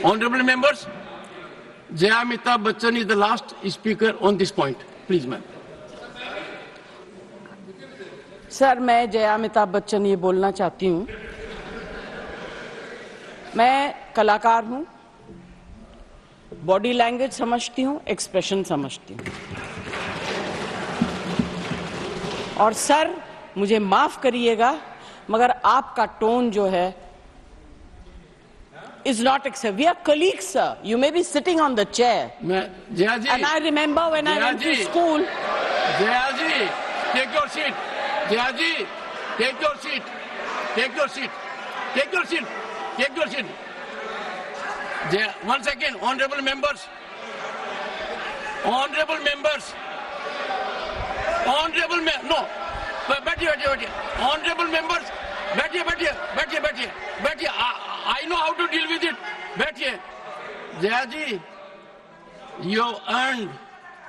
Honorable members, Jaya Amitabh Bachchan is the last speaker on this point. Please, ma'am. Sir, मैं जया अमिताभ बच्चन ये बोलना चाहती हूँ, मैं कलाकार हूँ, बॉडी लैंग्वेज समझती हूँ, एक्सप्रेशन समझती हूँ। और सर, मुझे माफ करिएगा, मगर आपका टोन जो है is not acceptable. We are colleagues, sir. You may be sitting on the chair. Jaya ji, and I remember when I went to school. Jaya ji, take your seat. Jaya ji, take your seat. Take your seat. Take your seat. Take your seat. Jaya, once again, honorable members. Honorable members. Honorable no. बैठिए. Honorable members. बैठिए. I know how to deal with it. बैठिए. Jaya ji, you have earned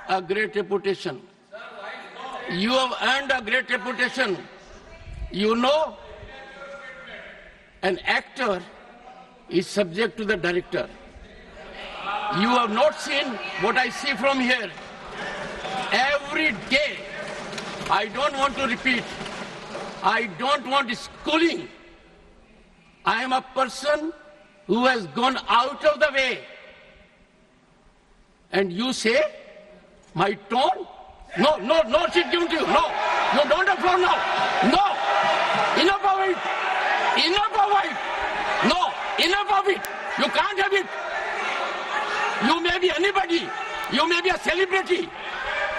a great reputation. You have earned a great reputation. You know, an actor is subject to the director. You have not seen what I see from here. Every day, I don't want to repeat. I don't want schooling. I am a person who has gone out of the way. And you say, my tone? No, she's given to you. No, you don't have floor now. No, enough of it. No, enough of it. You can't have it. You may be anybody. You may be a celebrity.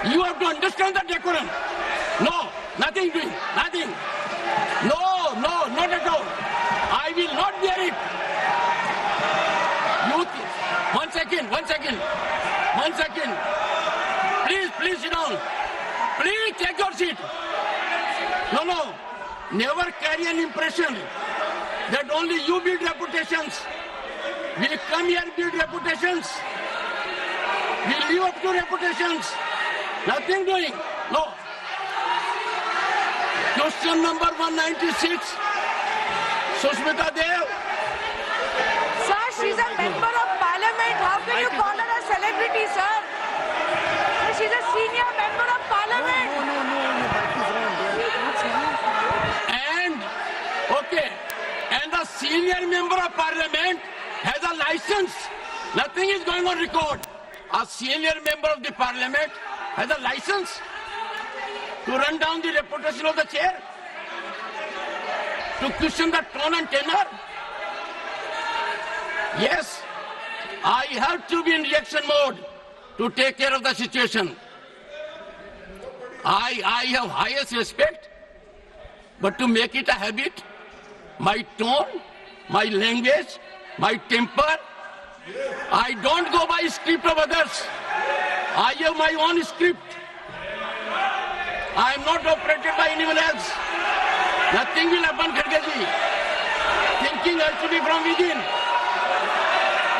You have to understand the decorum. No, nothing doing, nothing. No, not at all. I will not bear it. One second. Please sit down. Please take your seat. No. Never carry an impression that only you build reputations. We come here build reputations. We live up to reputations. Nothing doing. No. Question number 196. Sushmita Dev. Sir, she's a member of parliament. How can you call her a celebrity, sir? She's a senior member of parliament. And the senior member of parliament has a license. Nothing is going on record. A senior member of the parliament has a license to run down the reputation of the chair, to question the tone and tenor. Yes, I have to be in reaction mode to take care of the situation. I have highest respect, but to make it a habit, my tone, my language, my temper, I don't go by script of others. I have my own script. I am not operated by anyone else. Nothing will happen, Khargeji. Thinking has to be from within.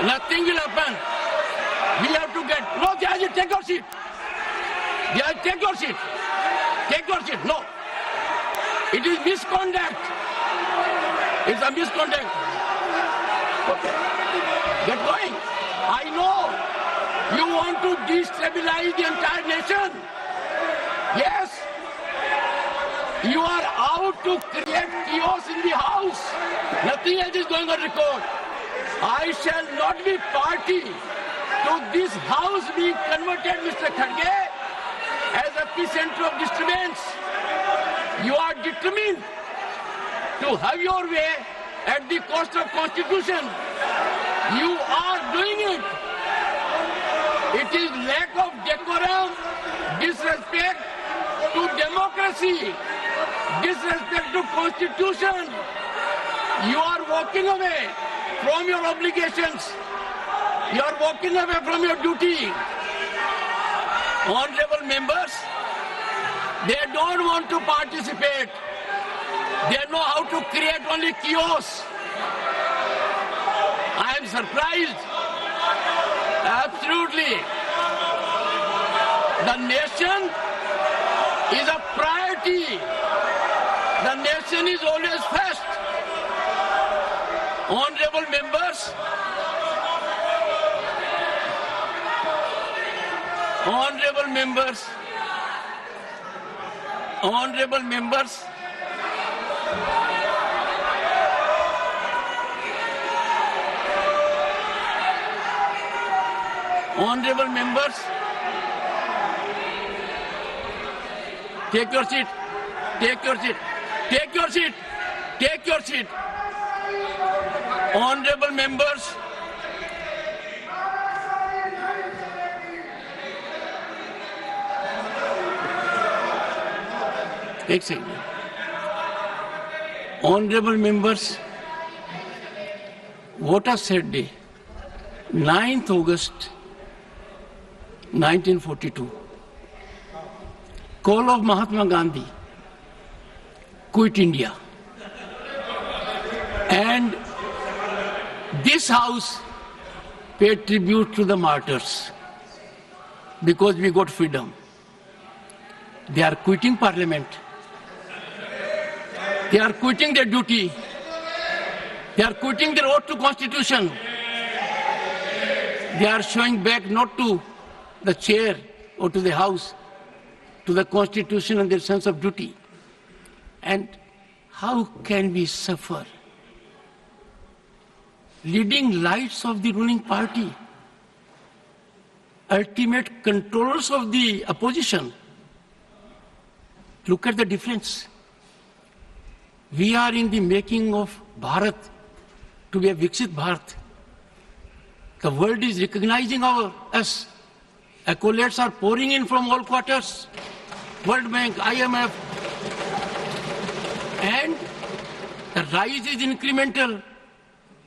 Nothing will happen. We have to get... No, Jayaji, take your seat. Jayaji, take your seat. Take your seat. No. It is misconduct. It's a misconduct. Okay. Get going. I know you want to destabilize the entire nation. Yes. You are out to create chaos in the house. Nothing else is going on record. I shall not be party to this house being converted, Mr. Kharge, as epicenter of disturbance. You are determined to have your way at the cost of Constitution. You are doing it. It is lack of decorum, disrespect to democracy, disrespect to Constitution. You are walking away from your obligations. You are walking away from your duty. Honorable members, they don't want to participate. They know how to create only chaos. I am surprised. Absolutely. The nation is a priority. The nation is always first. Honorable members, Honorable members, honorable members, honorable members, take your seat, take your seat, take your seat, take your seat. Honorable members, एक second. Honorable members, what a sad day. 9th August 1942. Call of Mahatma Gandhi. Quit India. And this house paid tribute to the martyrs because we got freedom. They are quitting parliament. They are quitting their duty. They are quitting their oath to constitution. They are showing back not to the chair or to the house, to the constitution and their sense of duty. And how can we suffer? Leading lights of the ruling party, ultimate controllers of the opposition. Look at the difference. We are in the making of Bharat to be a Viksit Bharat. The world is recognizing us. Accolades are pouring in from all quarters. World Bank, IMF. And the rise is incremental.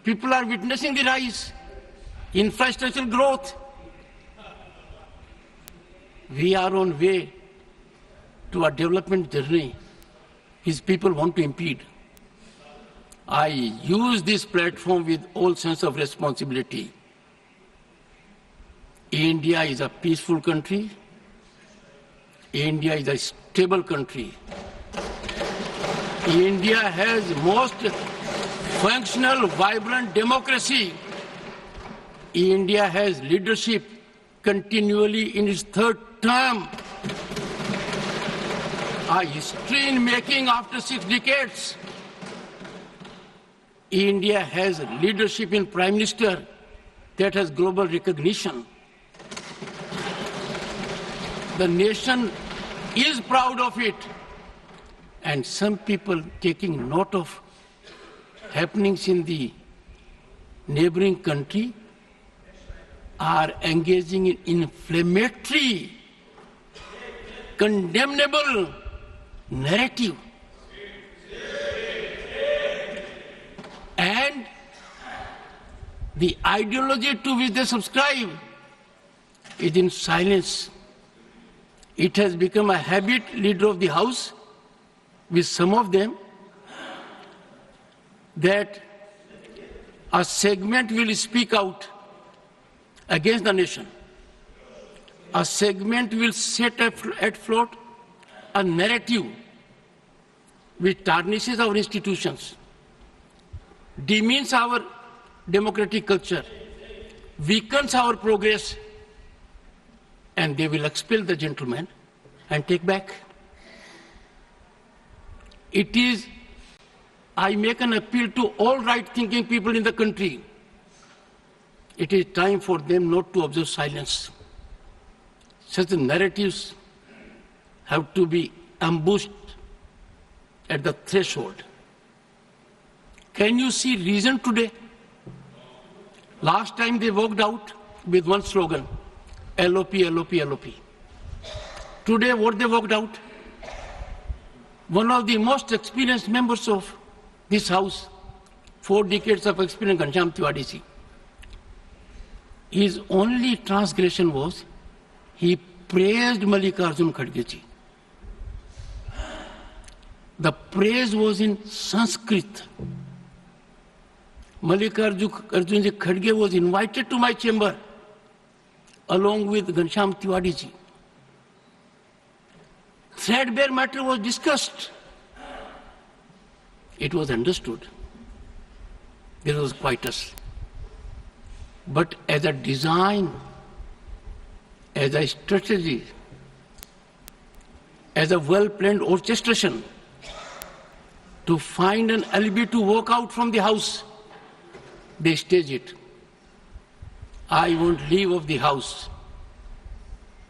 People are witnessing the rise. Infrastructural growth. We are on way to a development journey. His people want to impede. I use this platform with all sense of responsibility. India is a peaceful country. India is a stable country. India has most functional, vibrant democracy. India has leadership continually in its third term. A history in making after 6 decades. India has leadership in Prime Minister that has global recognition. The nation is proud of it. And some people taking note of happenings in the neighboring country are engaging in inflammatory, condemnable narrative. And the ideology to which they subscribe is in silence. It has become a habit, leader of the house, with some of them, that a segment will speak out against the nation. A segment will set at float a narrative which tarnishes our institutions, demeans our democratic culture, weakens our progress, and they will expel the gentleman and take back. It is, I make an appeal to all right-thinking people in the country. It is time for them not to observe silence. Such narratives have to be ambushed at the threshold. Can you see reason today? Last time they walked out with one slogan, LOP, LOP, LOP. Today what they walked out? One of the most experienced members of this house, 4 decades of experience, Ghanshyam Tiwari ji. His only transgression was he praised Mallikarjun Kharge ji. The praise was in Sanskrit. Mallikarjun ji Kharge was invited to my chamber along with Ghanshyam Tiwari ji. Threadbare matter was discussed. It was understood. There was quietus. But as a design, as a strategy, as a well-planned orchestration to find an alibi to walk out from the house. They stage it. I won't leave of the house.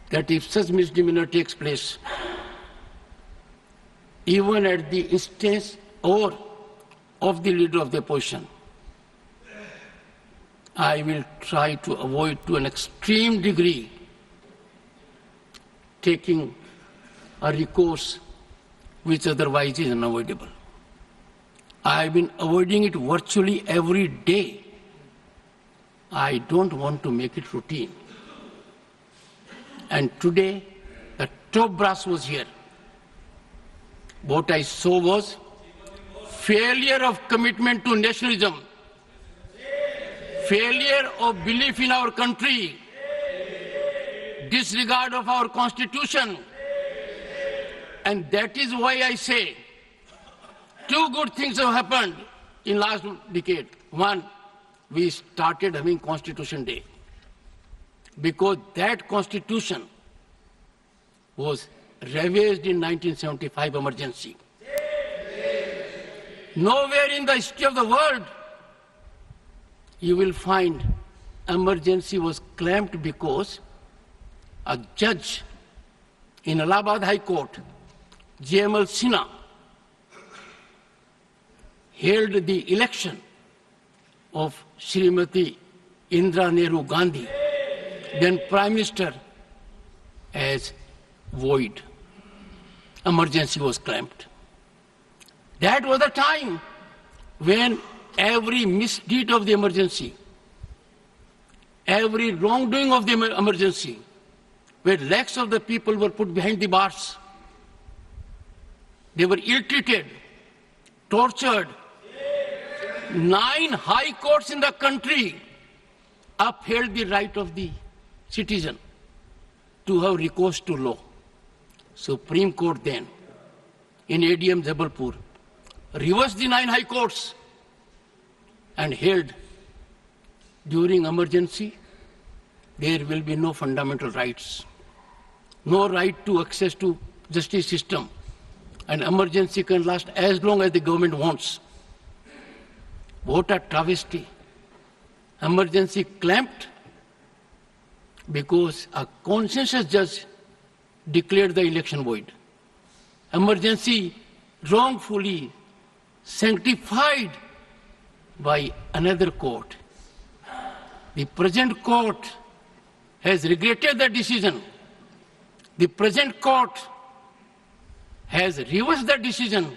That if such misdemeanor takes place, even at the instance or of the leader of the opposition, I will try to avoid to an extreme degree taking a recourse which otherwise is unavoidable. I have been avoiding it virtually every day. I don't want to make it routine. And today, the top brass was here. What I saw was failure of commitment to nationalism, failure of belief in our country, disregard of our constitution. And that is why I say two good things have happened in last decade. One, we started having Constitution Day because that constitution was ravaged in 1975 emergency. Nowhere in the history of the world you will find emergency was claimed because a judge in Allahabad High Court, J.M.L. Sinha, held the election of Srimati Indira Nehru Gandhi, then Prime Minister, as void. Emergency was claimed. That was the time when every misdeed of the emergency, every wrongdoing of the emergency, where lakhs of the people were put behind the bars. They were ill-treated, tortured. 9 high courts in the country upheld the right of the citizen to have recourse to law. Supreme Court then, in ADM Jabalpur, reversed the 9 high courts and held during emergency there will be no fundamental rights, no right to access to justice system, and emergency can last as long as the government wants. What a travesty. Emergency clamped because a consensus judge declared the election void. Emergency wrongfully sanctified by another court. The present court has regretted the decision. The present court has reversed the decision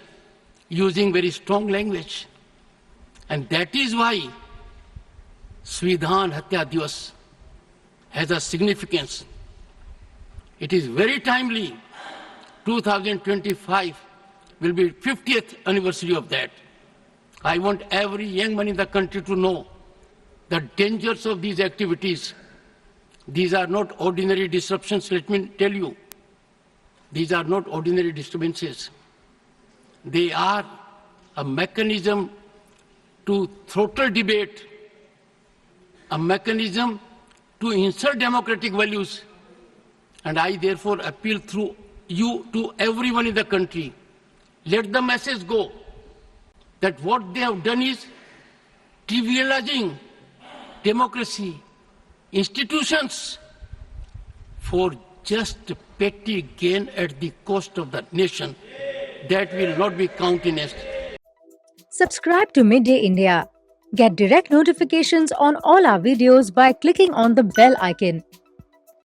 using very strong language. And that is why Svidhan Hatya Divas has a significance. It is very timely. 2025 will be 50th anniversary of that. I want every young man in the country to know the dangers of these activities. These are not ordinary disruptions, let me tell you. These are not ordinary disturbances. They are a mechanism to throttle debate, a mechanism to insult democratic values. And I therefore appeal through you to everyone in the country. Let the message go that what they have done is trivializing democracy, institutions, for just petty gain at the cost of the nation. That will not be countenanced. Subscribe to Midday India. Get direct notifications on all our videos by clicking on the bell icon.